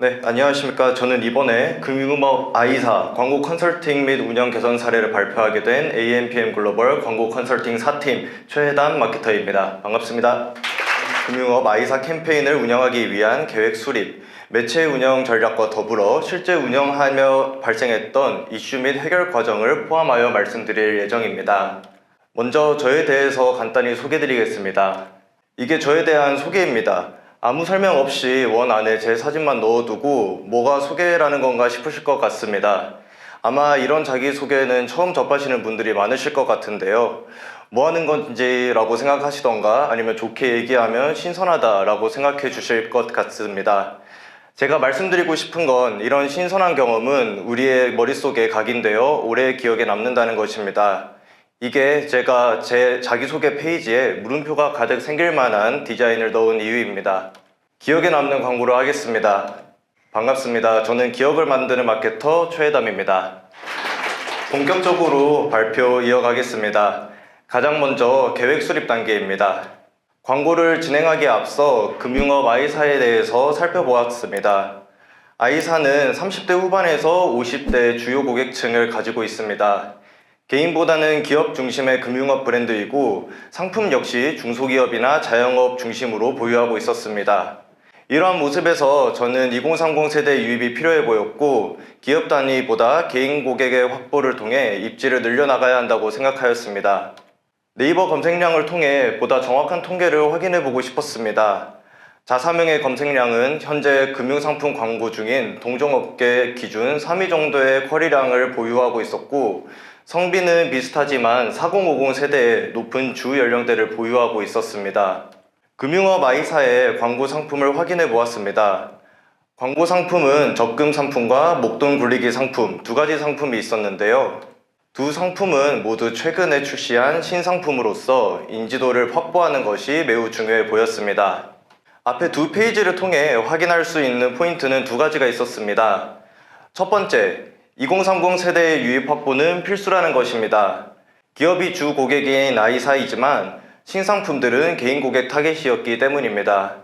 네, 안녕하십니까. 저는 이번에 금융업 I사 광고 컨설팅 및 운영 개선 사례를 발표하게 된 AMPM 글로벌 광고 컨설팅 4팀 최혜단 마케터입니다. 반갑습니다. 금융업 I사 캠페인을 운영하기 위한 계획 수립, 매체 운영 전략과 더불어 실제 운영하며 발생했던 이슈 및 해결 과정을 포함하여 말씀드릴 예정입니다. 먼저 저에 대해서 간단히 소개드리겠습니다. 이게 저에 대한 소개입니다. 아무 설명 없이 원 안에 제 사진만 넣어두고 뭐가 소개라는 건가 싶으실 것 같습니다. 아마 이런 자기소개는 처음 접하시는 분들이 많으실 것 같은데요. 뭐 하는 건지 라고 생각하시던가 아니면 좋게 얘기하면 신선하다 라고 생각해 주실 것 같습니다. 제가 말씀드리고 싶은 건 이런 신선한 경험은 우리의 머릿속에 각인되어 오래 기억에 남는다는 것입니다. 이게 제가 제 자기소개 페이지에 물음표가 가득 생길 만한 디자인을 넣은 이유입니다. 기억에 남는 광고를 하겠습니다. 반갑습니다. 저는 기억을 만드는 마케터 최혜담입니다. 본격적으로 발표 이어가겠습니다. 가장 먼저 계획 수립 단계입니다. 광고를 진행하기에 앞서 금융업 I사에 대해서 살펴보았습니다. I사는 30대 후반에서 50대 주요 고객층을 가지고 있습니다. 개인보다는 기업 중심의 금융업 브랜드이고 상품 역시 중소기업이나 자영업 중심으로 보유하고 있었습니다. 이러한 모습에서 저는 2030 세대 유입이 필요해 보였고 기업 단위보다 개인 고객의 확보를 통해 입지를 늘려나가야 한다고 생각하였습니다. 네이버 검색량을 통해 보다 정확한 통계를 확인해 보고 싶었습니다. 자사명의 검색량은 현재 금융상품 광고 중인 동종업계 기준 3위 정도의 쿼리량을 보유하고 있었고 성비는 비슷하지만 4050 세대의 높은 주 연령대를 보유하고 있었습니다. 금융업 I사의 광고 상품을 확인해 보았습니다. 광고 상품은 적금 상품과 목돈 굴리기 상품 두 가지 상품이 있었는데요. 두 상품은 모두 최근에 출시한 신상품으로서 인지도를 확보하는 것이 매우 중요해 보였습니다. 앞에 두 페이지를 통해 확인할 수 있는 포인트는 두 가지가 있었습니다. 첫 번째, 2030 세대의 유입 확보는 필수라는 것입니다. 기업이 주 고객인 I사이지만 신상품들은 개인 고객 타겟이었기 때문입니다.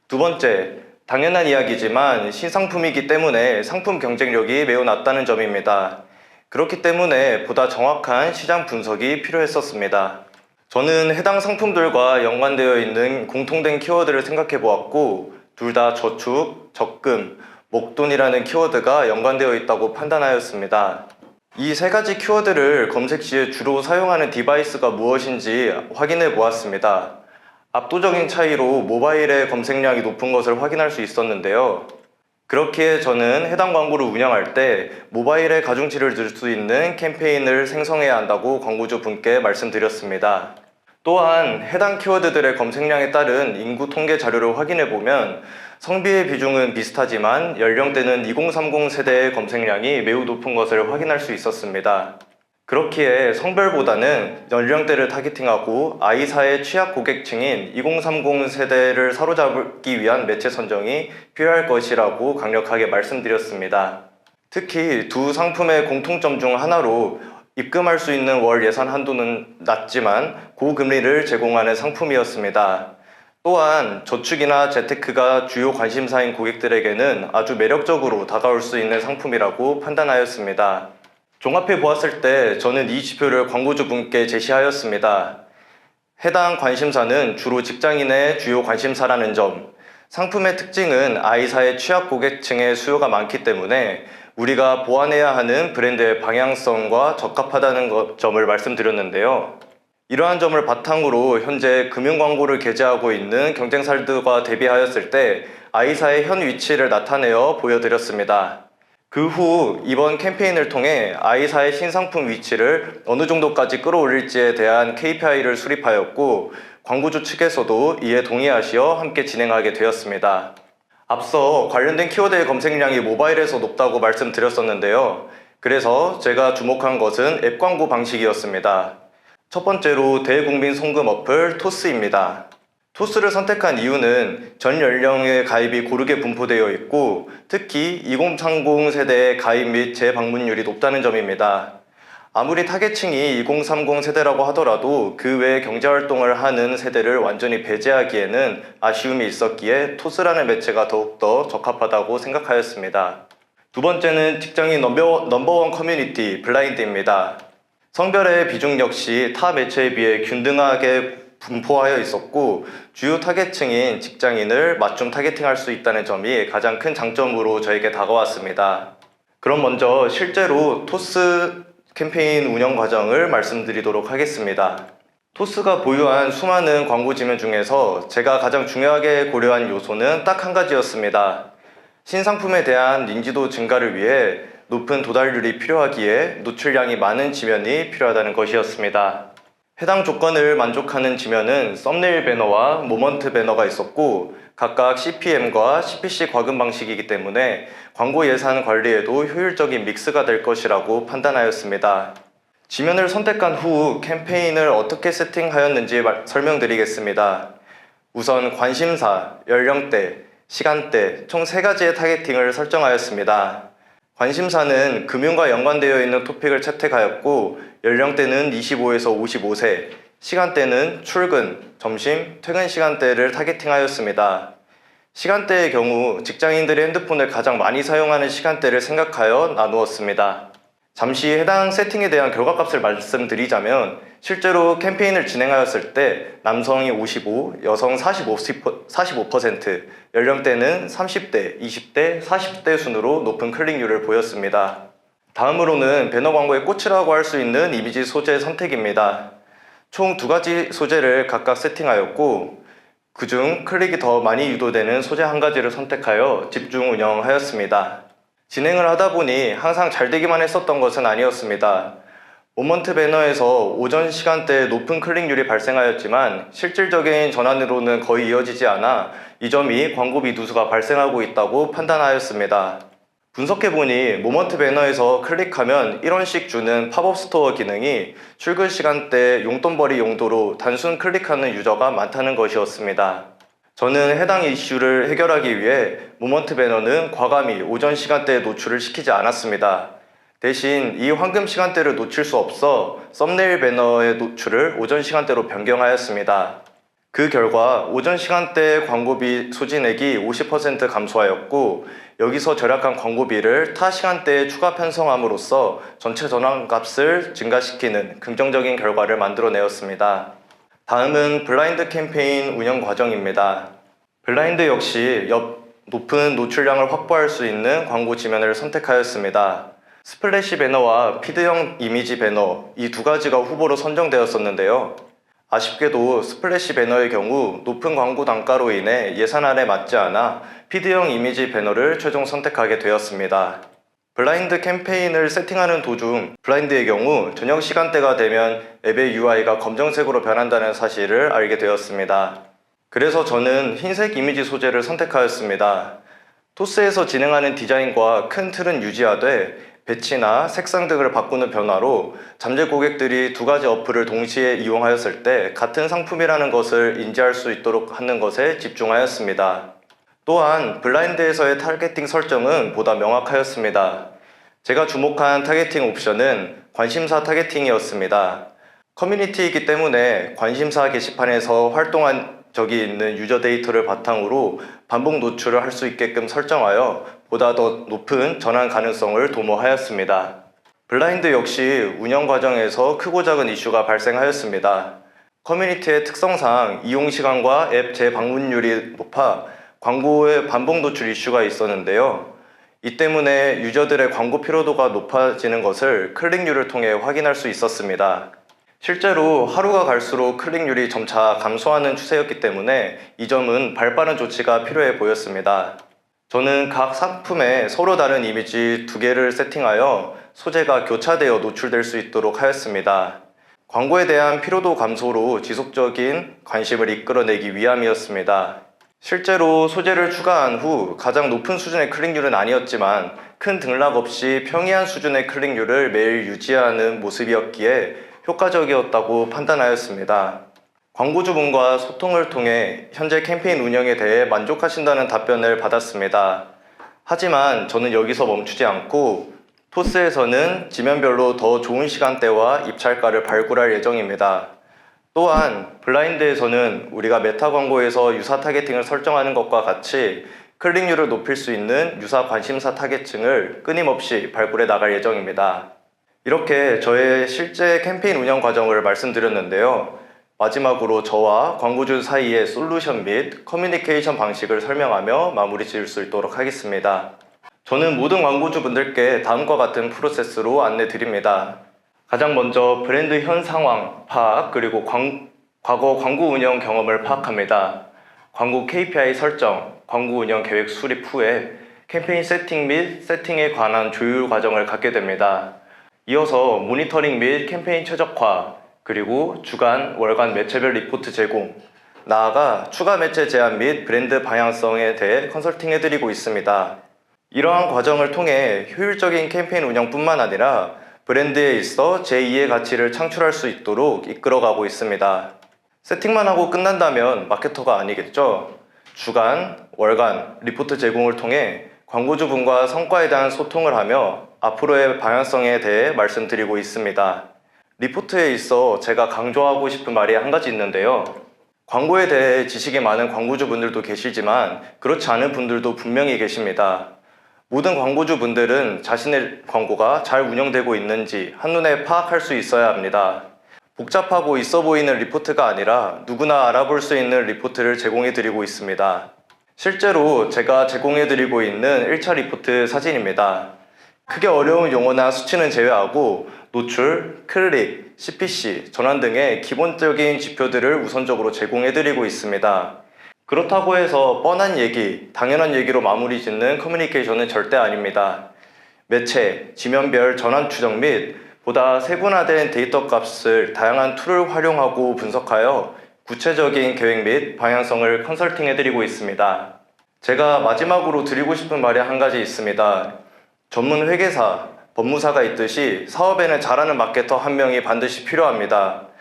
두 번째, 당연한 이야기지만 신상품이기 때문에 상품 경쟁력이 매우 낮다는 점입니다. 그렇기 때문에 보다 정확한 시장 분석이 필요했었습니다. 저는 해당 상품들과 연관되어 있는 공통된 키워드를 생각해 보았고 둘 다 저축, 적금, 목돈이라는 키워드가 연관되어 있다고 판단하였습니다. 이 세 가지 키워드를 검색 시에 주로 사용하는 디바이스가 무엇인지 확인해 보았습니다. 압도적인 차이로 모바일의 검색량이 높은 것을 확인할 수 있었는데요. 그렇기에 저는 해당 광고를 운영할 때 모바일에 가중치를 줄 수 있는 캠페인을 생성해야 한다고 광고주 분께 말씀드렸습니다. 또한 해당 키워드들의 검색량에 따른 인구 통계 자료를 확인해 보면 성비의 비중은 비슷하지만 연령대는 2030 세대의 검색량이 매우 높은 것을 확인할 수 있었습니다. 그렇기에 성별보다는 연령대를 타겟팅하고 I사의 취약 고객층인 2030 세대를 사로잡기 위한 매체 선정이 필요할 것이라고 강력하게 말씀드렸습니다. 특히 두 상품의 공통점 중 하나로 입금할 수 있는 월 예산 한도는 낮지만 고금리를 제공하는 상품이었습니다. 또한 저축이나 재테크가 주요 관심사인 고객들에게는 아주 매력적으로 다가올 수 있는 상품이라고 판단하였습니다. 종합해 보았을 때 저는 이 지표를 광고주 분께 제시하였습니다. 해당 관심사는 주로 직장인의 주요 관심사라는 점, 상품의 특징은 I사의 취약 고객층의 수요가 많기 때문에 우리가 보완해야 하는 브랜드의 방향성과 적합하다는 점을 말씀드렸는데요. 이러한 점을 바탕으로 현재 금융광고를 게재하고 있는 경쟁사들과 대비하였을 때 I사의 현 위치를 나타내어 보여드렸습니다. 그 후 이번 캠페인을 통해 I사의 신상품 위치를 어느 정도까지 끌어올릴지에 대한 KPI를 수립하였고 광고주 측에서도 이에 동의하시어 함께 진행하게 되었습니다. 앞서 관련된 키워드의 검색량이 모바일에서 높다고 말씀드렸었는데요. 그래서 제가 주목한 것은 앱 광고 방식이었습니다. 첫 번째로 대국민 송금 어플 토스입니다. 토스를 선택한 이유는 전 연령의 가입이 고르게 분포되어 있고 특히 2030 세대의 가입 및 재방문율이 높다는 점입니다. 아무리 타겟층이 2030 세대라고 하더라도 그 외에 경제활동을 하는 세대를 완전히 배제하기에는 아쉬움이 있었기에 토스라는 매체가 더욱더 적합하다고 생각하였습니다. 두 번째는 직장인 넘버원 커뮤니티 블라인드입니다. 성별의 비중 역시 타 매체에 비해 균등하게 분포하여 있었고 주요 타겟층인 직장인을 맞춤 타겟팅할 수 있다는 점이 가장 큰 장점으로 저에게 다가왔습니다. 그럼 먼저 실제로 토스 캠페인 운영 과정을 말씀드리도록 하겠습니다. 토스가 보유한 수많은 광고 지면 중에서 제가 가장 중요하게 고려한 요소는 딱 한 가지였습니다. 신상품에 대한 인지도 증가를 위해 높은 도달률이 필요하기에 노출량이 많은 지면이 필요하다는 것이었습니다. 해당 조건을 만족하는 지면은 썸네일 배너와 모먼트 배너가 있었고 각각 CPM과 CPC 과금 방식이기 때문에 광고 예산 관리에도 효율적인 믹스가 될 것이라고 판단하였습니다. 지면을 선택한 후 캠페인을 어떻게 세팅하였는지 설명드리겠습니다. 우선 관심사, 연령대, 시간대 총 3가지의 타겟팅을 설정하였습니다. 관심사는 금융과 연관되어 있는 토픽을 채택하였고 연령대는 25에서 55세, 시간대는 출근, 점심, 퇴근 시간대를 타겟팅하였습니다. 시간대의 경우 직장인들이 핸드폰을 가장 많이 사용하는 시간대를 생각하여 나누었습니다. 잠시 해당 세팅에 대한 결과값을 말씀드리자면 실제로 캠페인을 진행하였을 때 남성이 55, 여성 45%, 연령대는 30대, 20대, 40대 순으로 높은 클릭률을 보였습니다. 다음으로는 배너 광고의 꽃이라고 할 수 있는 이미지 소재 선택입니다. 총 2가지 소재를 각각 세팅하였고 그중 클릭이 더 많이 유도되는 소재 한 가지를 선택하여 집중 운영하였습니다. 진행을 하다 보니 항상 잘 되기만 했었던 것은 아니었습니다. 모먼트 배너에서 오전 시간대에 높은 클릭률이 발생하였지만 실질적인 전환으로는 거의 이어지지 않아 이 점이 광고비 누수가 발생하고 있다고 판단하였습니다. 분석해보니 모먼트 배너에서 클릭하면 1원씩 주는 팝업 스토어 기능이 출근 시간대 용돈벌이 용도로 단순 클릭하는 유저가 많다는 것이었습니다. 저는 해당 이슈를 해결하기 위해 모먼트 배너는 과감히 오전 시간대에 노출을 시키지 않았습니다. 대신 이 황금 시간대를 놓칠 수 없어 썸네일 배너의 노출을 오전 시간대로 변경하였습니다. 그 결과 오전 시간대 광고비 소진액이 50% 감소하였고 여기서 절약한 광고비를 타 시간대에 추가 편성함으로써 전체 전환값을 증가시키는 긍정적인 결과를 만들어내었습니다. 다음은 블라인드 캠페인 운영 과정입니다. 블라인드 역시 높은 노출량을 확보할 수 있는 광고 지면을 선택하였습니다. 스플래시 배너와 피드형 이미지 배너 이 2가지가 후보로 선정되었었는데요. 아쉽게도 스플래시 배너의 경우 높은 광고 단가로 인해 예산안에 맞지 않아 피드형 이미지 배너를 최종 선택하게 되었습니다. 블라인드 캠페인을 세팅하는 도중 블라인드의 경우 저녁 시간대가 되면 앱의 UI가 검정색으로 변한다는 사실을 알게 되었습니다. 그래서 저는 흰색 이미지 소재를 선택하였습니다. 토스에서 진행하는 디자인과 큰 틀은 유지하되 배치나 색상 등을 바꾸는 변화로 잠재 고객들이 2가지 어플을 동시에 이용하였을 때 같은 상품이라는 것을 인지할 수 있도록 하는 것에 집중하였습니다. 또한 블라인드에서의 타겟팅 설정은 보다 명확하였습니다. 제가 주목한 타겟팅 옵션은 관심사 타겟팅이었습니다. 커뮤니티이기 때문에 관심사 게시판에서 활동한 적이 있는 유저 데이터를 바탕으로 반복 노출을 할 수 있게끔 설정하여 보다 더 높은 전환 가능성을 도모하였습니다. 블라인드 역시 운영 과정에서 크고 작은 이슈가 발생하였습니다. 커뮤니티의 특성상 이용시간과 앱 재방문율이 높아 광고의 반복 노출 이슈가 있었는데요. 이 때문에 유저들의 광고 피로도가 높아지는 것을 클릭률을 통해 확인할 수 있었습니다. 실제로 하루가 갈수록 클릭률이 점차 감소하는 추세였기 때문에 이 점은 발빠른 조치가 필요해 보였습니다. 저는 각 상품에 서로 다른 이미지 2개를 세팅하여 소재가 교차되어 노출될 수 있도록 하였습니다. 광고에 대한 피로도 감소로 지속적인 관심을 이끌어내기 위함이었습니다. 실제로 소재를 추가한 후 가장 높은 수준의 클릭률은 아니었지만 큰 등락 없이 평이한 수준의 클릭률을 매일 유지하는 모습이었기에 효과적이었다고 판단하였습니다. 광고주분과 소통을 통해 현재 캠페인 운영에 대해 만족하신다는 답변을 받았습니다. 하지만 저는 여기서 멈추지 않고 토스에서는 지면별로 더 좋은 시간대와 입찰가를 발굴할 예정입니다. 또한 블라인드에서는 우리가 메타 광고에서 유사 타겟팅을 설정하는 것과 같이 클릭률을 높일 수 있는 유사 관심사 타겟층을 끊임없이 발굴해 나갈 예정입니다. 이렇게 저의 실제 캠페인 운영 과정을 말씀드렸는데요. 마지막으로 저와 광고주 사이의 솔루션 및 커뮤니케이션 방식을 설명하며 마무리 지을 수 있도록 하겠습니다. 저는 모든 광고주분들께 다음과 같은 프로세스로 안내 드립니다. 가장 먼저 브랜드 현 상황 파악, 그리고 과거 광고 운영 경험을 파악합니다. 광고 KPI 설정, 광고 운영 계획 수립 후에 캠페인 세팅 및 세팅에 관한 조율 과정을 갖게 됩니다. 이어서 모니터링 및 캠페인 최적화, 그리고 주간, 월간 매체별 리포트 제공, 나아가 추가 매체 제안 및 브랜드 방향성에 대해 컨설팅해드리고 있습니다. 이러한 과정을 통해 효율적인 캠페인 운영뿐만 아니라 브랜드에 있어 제2의 가치를 창출할 수 있도록 이끌어가고 있습니다. 세팅만 하고 끝난다면 마케터가 아니겠죠? 주간, 월간, 리포트 제공을 통해 광고주분과 성과에 대한 소통을 하며 앞으로의 방향성에 대해 말씀드리고 있습니다. 리포트에 있어 제가 강조하고 싶은 말이 한 가지 있는데요. 광고에 대해 지식이 많은 광고주분들도 계시지만 그렇지 않은 분들도 분명히 계십니다. 모든 광고주분들은 자신의 광고가 잘 운영되고 있는지 한눈에 파악할 수 있어야 합니다. 복잡하고 있어 보이는 리포트가 아니라 누구나 알아볼 수 있는 리포트를 제공해 드리고 있습니다. 실제로 제가 제공해 드리고 있는 1차 리포트 사진입니다. 크게 어려운 용어나 수치는 제외하고 노출, 클릭, CPC, 전환 등의 기본적인 지표들을 우선적으로 제공해 드리고 있습니다. 그렇다고 해서 뻔한 얘기, 당연한 얘기로 마무리 짓는 커뮤니케이션은 절대 아닙니다. 매체, 지면별 전환 추적 및 보다 세분화된 데이터 값을 다양한 툴을 활용하고 분석하여 구체적인 계획 및 방향성을 컨설팅해드리고 있습니다. 제가 마지막으로 드리고 싶은 말이 한 가지 있습니다. 전문 회계사, 법무사가 있듯이 사업에는 잘하는 마케터 한 명이 반드시 필요합니다.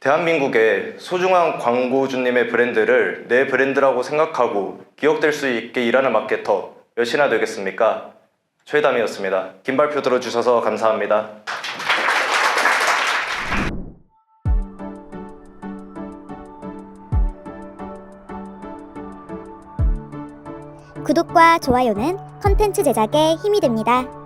대한민국의 소중한 광고주님의 브랜드를 내 브랜드라고 생각하고 기억될 수 있게 일하는 마케터 몇이나 되겠습니까? 최담이었습니다. 긴 발표 들어주셔서 감사합니다. 구독과 좋아요는 컨텐츠 제작에 힘이 됩니다.